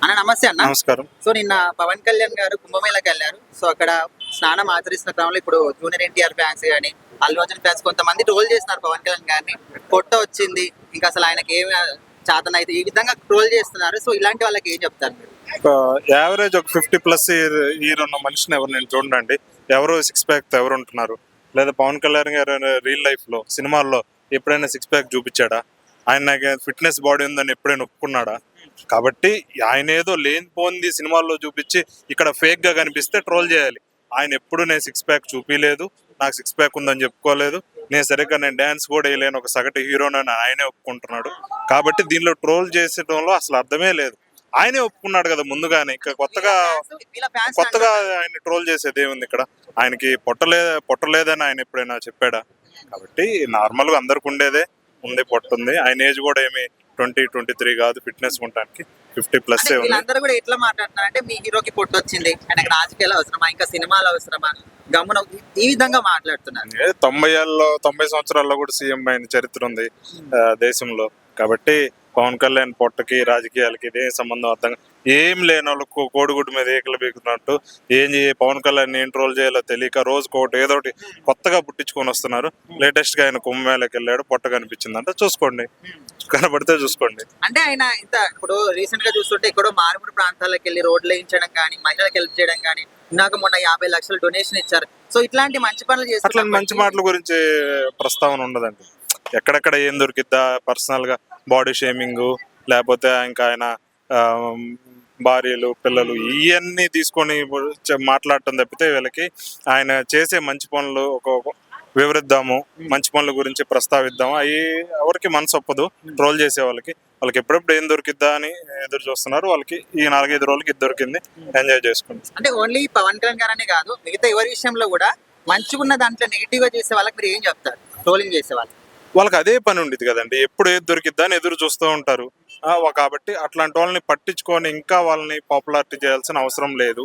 అన్న నమస్తే అన్న. నమస్కారం. సో నిన్న పవన్ కళ్యాణ్ గారు కుంభమేళకి వెళ్ళారు. సో అక్కడ స్నానం ఆచరిస్తున్న క్రమంలో ఇప్పుడు జూనియర్ ఎన్టీఆర్ ఫ్యాన్స్ కానీ అల్లు అర్జున్ ఫ్యాన్స్ కొంతమంది ట్రోల్ చేస్తున్నారు పవన్ కళ్యాణ్ గారిని. పొట్ట వచ్చింది, ఇంకా అసలు ఆయనకి ఏమి చేతన అయితే ఈ విధంగా ట్రోల్ చేస్తున్నారు. సో ఇలాంటి వాళ్ళకి ఏం చెప్తారు మీరు? ఒక యావరేజ్ ఒక 50+ ఇయర్ ఉన్న మనిషిని ఎవరు నేను చూడండి. ఎవరు సిక్స్ ప్యాక్ ఎవరు ఉంటున్నారు? లేదా పవన్ కళ్యాణ్ గారు రియల్ లైఫ్ లో సినిమాల్లో ఎప్పుడైనా సిక్స్ ప్యాక్ చూపించాడా? ఆయన ఫిట్నెస్ బాడీ ఉందని ఎప్పుడైనా ఒప్పుకున్నాడా? కాబట్టి ఆయన ఏదో లేనిపోయింది సినిమాల్లో చూపించి ఇక్కడ ఫేక్ గా కనిపిస్తే ట్రోల్ చేయాలి. ఆయన ఎప్పుడు నేను సిక్స్ ప్యాక్ చూపించలేదు, నాకు సిక్స్ ప్యాక్ ఉందని చెప్పుకోలేదు, నేను డాన్స్ కూడా వేయలేను ఒక సగటు హీరోని ఆయనే ఒప్పుకుంటున్నాడు. కాబట్టి దీనిలో ట్రోల్ చేసేటంలో అసలు అర్థమే లేదు. ఆయనే ఒప్పుకున్నాడు కదా ముందుగానే. ఇంకా వీళ్ళ ఫ్యాన్స్ కొత్తగా ఆయన ట్రోల్ చేసేది ఏముంది ఇక్కడ? ఆయనకి పొట్టలేదని ఆయన ఎప్పుడైనా చెప్పాడా? కాబట్టి నార్మల్ గా అందరికి ఉండేదే ఉంది, పొట్ట ఉంది. ఆయన ఏజ్ కూడా ఏమి 20-23 కాదు ఫిట్నెస్ ఉండడానికి, 50+ అంటే ఉంది. వీళ్ళందరూ కూడా ఎట్లా మాట్లాడుతున్నారు అంటే మీ హీరోకి పొట్టు వచ్చింది, ఆయనకి రాజకీయాలు అవసరమా, ఇంకా సినిమాలు అవసరమా, గమ్మున ఈ విధంగా మాట్లాడుతున్నారు. 90 సంవత్సరాల్లో కూడా సీఎం అయిన చరిత్ర ఉంది దేశంలో. కాబట్టి పవన్ కళ్యాణ్ పొట్టకి రాజకీయాలకి ఇదే సంబంధం అర్థం ఏం లేని వాళ్ళకు కోడిగుడ్డు మీద ఏకలు బీకున్నట్టు పవన్ కళ్యాణ్ ఏం ట్రోల్ చేయాలో తెలియక రోజుకోటి ఏదో ఒకటి కొత్తగా పుట్టించుకొని వస్తున్నారు. లేటెస్ట్ గా ఆయన కుంభమేళకి వెళ్ళాడు, పొట్ట కనిపించిందంటే చూసుకోండి, కనబడితే చూసుకోండి. అంటే ఆయన ఇంత ఇప్పుడు రీసెంట్ గా చూస్తుంటే ఎక్కడో మారుమూల ప్రాంతాలకు వెళ్ళి రోడ్లు వేయించడం కానీ, మహిళలకు హెల్ప్ చేయడం కానీ, ఇందాక మొన్న 50 లక్షలు డొనేషన్ ఇచ్చారు. సో ఇట్లాంటి మంచి పనులు అట్లా చేస్తారు. మంచి మాటల గురించి ప్రస్తావన ఉండదండి. ఎక్కడెక్కడ ఏం దొరికిద్దా పర్సనల్ గా బాడీ షేమింగ్, లేకపోతే ఇంకా ఆయన ఆ, భార్యలు పిల్లలు ఇవన్నీ తీసుకొని మాట్లాడటం తప్పితే వీళ్ళకి ఆయన చేసే మంచి పనులు ఒక వివరిద్దాము, మంచి పనుల గురించి ప్రస్తావిద్దాము, అవి ఎవరికి మనసు ఒప్పదు. ట్రోల్ చేసే వాళ్ళకి ఎప్పుడెప్పుడు ఏం దొరికిద్దా అని ఎదురు చూస్తున్నారు. వాళ్ళకి ఈ 4-5 రోజులకి ఇది దొరికింది, ఎంజాయ్ చేసుకుంటారు. అంటే ఓన్లీ పవన్ కళ్యాణ్ గారనే కాదు, మిగతా ఎవరి విషయంలో కూడా మంచిగా ఉన్న దాంట్లో నెగిటివ్ గా చేసే వాళ్ళకి మీరు ఏం చెప్తారు? ట్రోలింగ్ చేసే వాళ్ళు వాళ్ళకి అదే పని ఉండేది కదండి, ఎప్పుడు ఏది దొరికిద్దా అని ఎదురు చూస్తూ ఉంటారు. కాబట్టి అట్లాంటి వాళ్ళని పట్టించుకొని ఇంకా వాళ్ళని పాపులారిటీ చేయాల్సిన అవసరం లేదు.